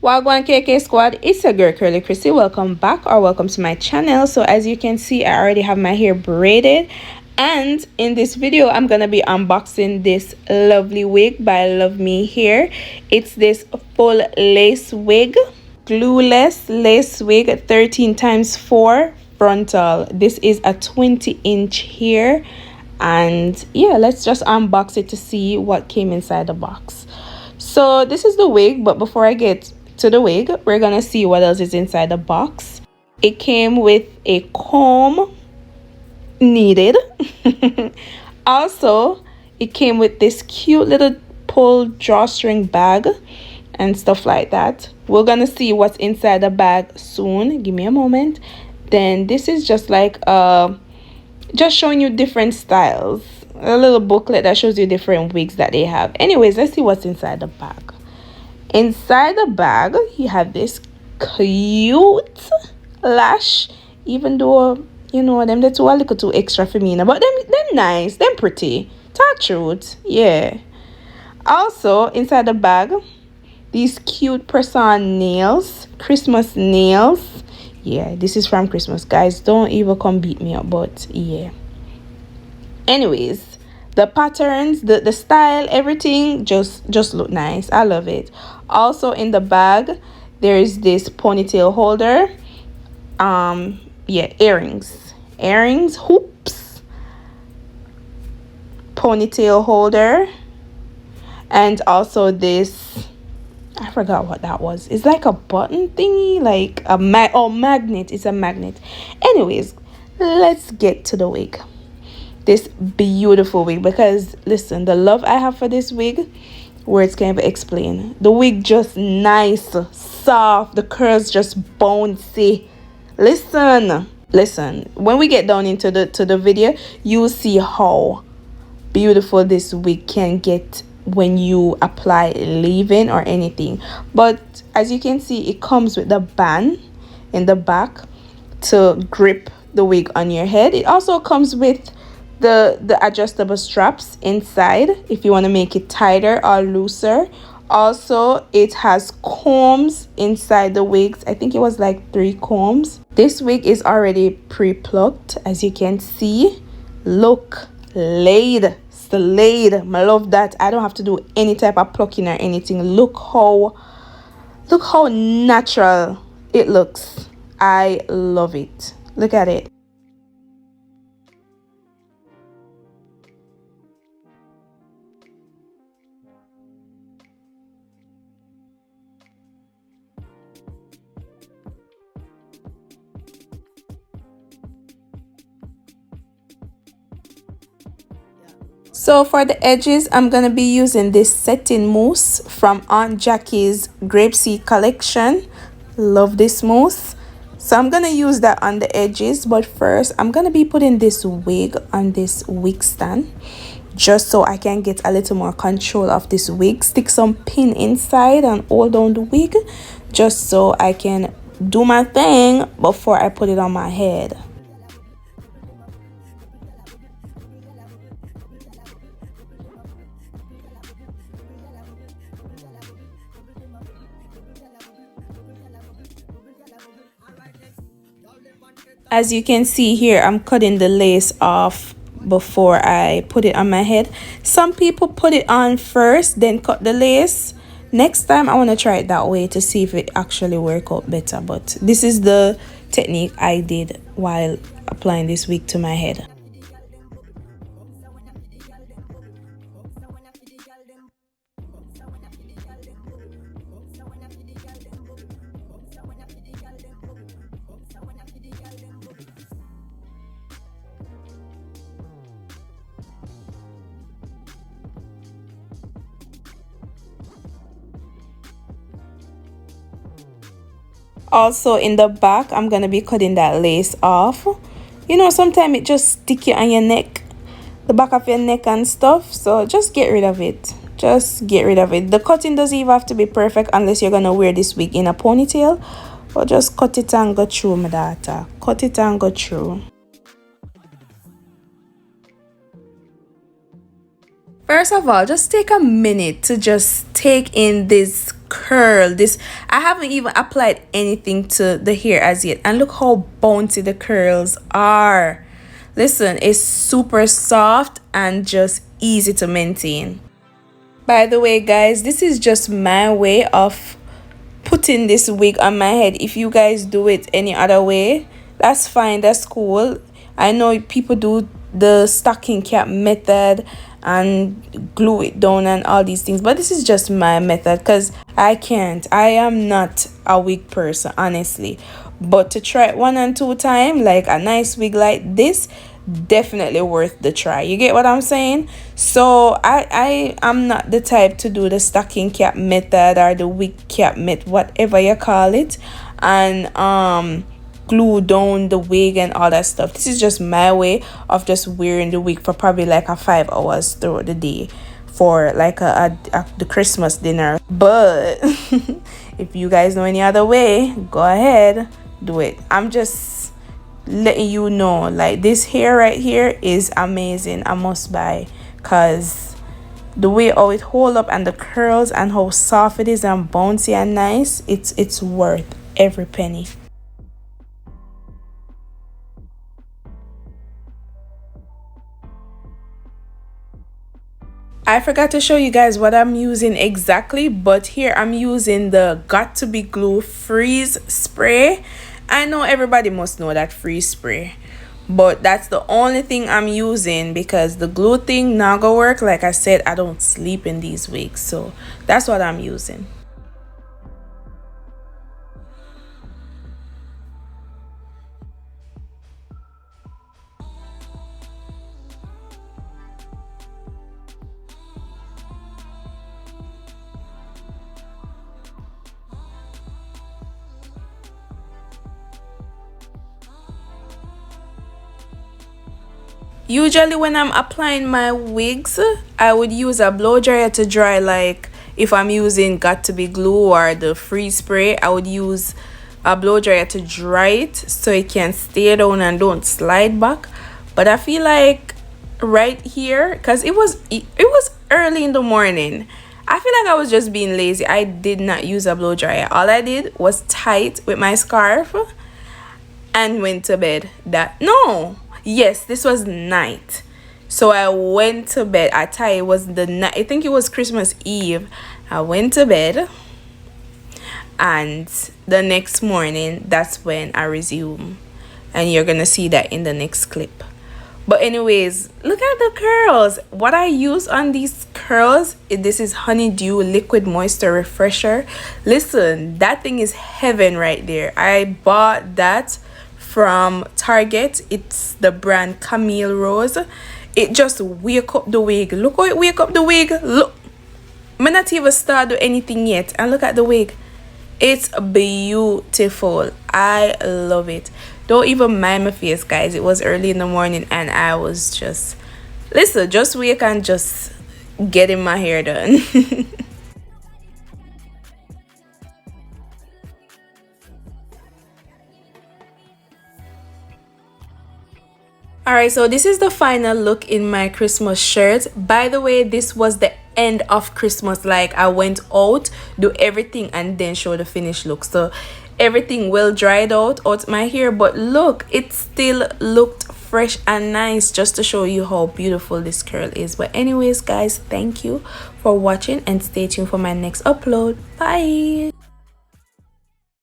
Wagwan KK squad, it's your girl Curly Krissy. Welcome back or welcome to my channel. So as you can see, I already have my hair braided, and in this video I'm gonna be unboxing this lovely wig by LUVME hair. It's this full lace wig, glueless lace wig, 13x4 frontal. This is a 20-inch hair, and yeah, let's just unbox it to see what came inside the box. So this is the wig, but before I get to the wig, we're gonna see what else is inside the box. It came with a comb needed. Also, it came with this cute little pull drawstring bag and stuff like that. We're gonna see what's inside the bag soon. Give me a moment. Then this is just like just showing you different styles, a little booklet that shows you different wigs that they have. Anyways, let's see what's inside the bag. Inside the bag, you have this cute lash, even though, you know, them the two are a little too extra for me now, but them nice, them pretty. Talk truth, yeah. Also, inside the bag, these cute press-on nails, Christmas nails. Yeah, this is from Christmas, guys. Don't even come beat me up, but yeah. Anyways, the patterns, the style, everything just look nice. I love it. Also in the bag, there is this ponytail holder. Yeah, earrings, hoops, ponytail holder, and also this, I forgot what that was. It's like a button thingy, like a magnet. It's a magnet. Anyways, let's get to the wig. This beautiful wig, because listen, the love I have for this wig, words can't even explain. The wig just nice, soft, the curls just bouncy. Listen, when we get down into the video, you'll see how beautiful this wig can get when you apply leave-in or anything. But as you can see, it comes with the band in the back to grip the wig on your head. It also comes with the adjustable straps inside if you want to make it tighter or looser. Also, it has combs inside the wigs. I think it was like 3 combs. This wig is already pre-plucked, as you can see. Look, laid, slayed. I love that. I don't have to do any type of plucking or anything. Look how natural it looks. I love it. Look at it. So for the edges, I'm going to be using this setting mousse from Aunt Jackie's grapeseed collection. Love this mousse. So I'm going to use that on the edges. But first, I'm going to be putting this wig on this wig stand, just so I can get a little more control of this wig. Stick some pin inside and hold down the wig, just so I can do my thing before I put it on my head. As you can see here, I'm cutting the lace off before I put it on my head. Some people put it on first, then cut the lace. Next time I want to try it that way to see if it actually works out better. But this is the technique I did while applying this wig to my head. Also in the back, I'm gonna be cutting that lace off. You know, sometimes it just stick you on your neck, the back of your neck and stuff. So just get rid of it. Just get rid of it. The cutting doesn't even have to be perfect unless you're gonna wear this wig in a ponytail. But just cut it and go through, my daughter. Cut it and go through. First of all, just take a minute to just take in this curl. This, I haven't even applied anything to the hair as yet, and look how bouncy the curls are. Listen, it's super soft and just easy to maintain. By the way, guys, this is just my way of putting this wig on my head. If you guys do it any other way, that's fine, that's cool. I know people do the stocking cap method and glue it down and all these things, but this is just my method because I am not a wig person, honestly. But to try it 1 and 2 times, like a nice wig like this, definitely worth the try. You get what I'm saying? So I am not the type to do the stocking cap method or the wig cap method, whatever you call it, and glue down the wig and all that stuff. This is just my way of just wearing the wig for probably like a 5 hours throughout the day for like the Christmas dinner. But if you guys know any other way, go ahead, do it. I'm just letting you know, like, this hair right here is amazing. I must buy, because the way how it hold up and the curls and how soft it is and bouncy and nice, it's worth every penny. I forgot to show you guys what I'm using exactly, but here I'm using the Got to Be Glue freeze spray. I know everybody must know that freeze spray, but that's the only thing I'm using because the glue thing not gonna work. Like I said, I don't sleep in these wigs, so that's what I'm using. Usually when I'm applying my wigs, I would use a blow dryer to dry. Like if I'm using Got to Be Glue or the freeze spray, I would use a blow dryer to dry it so it can stay down and don't slide back. But I feel like right here, because it was early in the morning, I feel like I was just being lazy. I did not use a blow dryer. All I did was tie it with my scarf and went to bed. Yes, this was night. So I went to bed. It was the night. I think it was Christmas Eve. I went to bed, and the next morning, that's when I resume. And you're gonna see that in the next clip. But anyways, look at the curls. What I use on these curls, this is Honeydew Liquid Moisture Refresher. Listen, that thing is heaven right there. I bought that from Target. It's the brand Camille Rose. It just wake up the wig. Look how it wake up the wig. Look, I'm not even start do anything yet, and look at the wig. It's beautiful. I love it. Don't even mind my face, guys. It was early in the morning and I was just, listen, just wake and just getting my hair done. Alright, so this is the final look in my Christmas shirt. By the way, this was the end of Christmas. Like, I went out, do everything, and then show the finished look. So everything well dried out my hair, but look, it still looked fresh and nice, just to show you how beautiful this curl is. But anyways, guys, thank you for watching and stay tuned for my next upload. Bye.